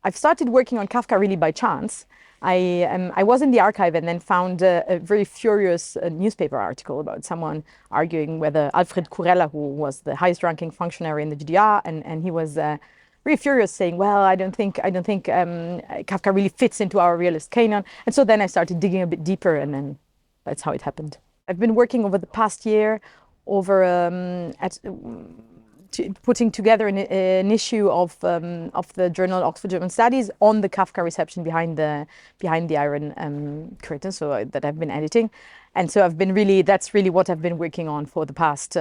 I've started working on Kafka really by chance. I was in the archive and then found a very furious newspaper article about someone arguing whether Alfred Kurella, who was the highest ranking functionary in the GDR, and he was really furious, saying, well, I don't think Kafka really fits into our realist canon. And so then I started digging a bit deeper, and then that's how it happened. I've been working over the past year putting together an issue of the journal Oxford German Studies on the Kafka reception behind the Iron Curtain, so that I've been editing, and so that's really what I've been working on for the past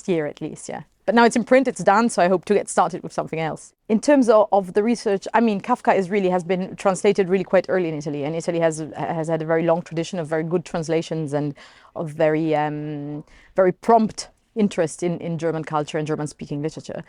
year at least, yeah. But now it's in print, it's done, so I hope to get started with something else. In terms of the research, I mean, Kafka has been translated really quite early in Italy, and Italy has had a very long tradition of very good translations and of very prompt interest in German culture and German-speaking literature.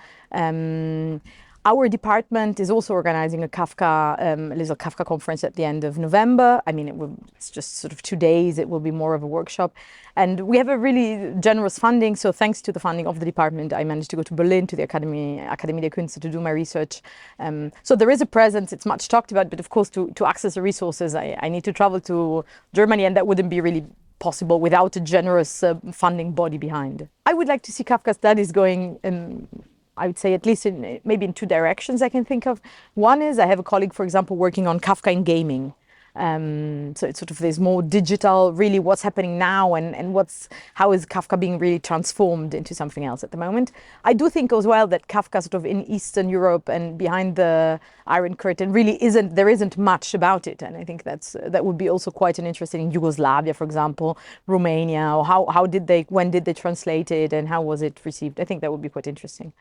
Our department is also organizing a little Kafka conference at the end of November. I mean, it's just sort of 2 days. It will be more of a workshop. And we have a really generous funding. So thanks to the funding of the department, I managed to go to Berlin to the Akademie der Künste to do my research. So there is a presence. It's much talked about. But of course, to access the resources, I need to travel to Germany, and that wouldn't be really possible without a generous funding body behind. I would like to see Kafka studies going I would say at least maybe in 2 directions I can think of. One is I have a colleague, for example, working on Kafka in gaming. So it's sort of this more digital, really what's happening now and how is Kafka being really transformed into something else at the moment. I do think as well that Kafka sort of in Eastern Europe and behind the Iron Curtain really there isn't much about it. And I think that would be also quite an interest in Yugoslavia, for example, Romania, or when did they translate it and how was it received? I think that would be quite interesting.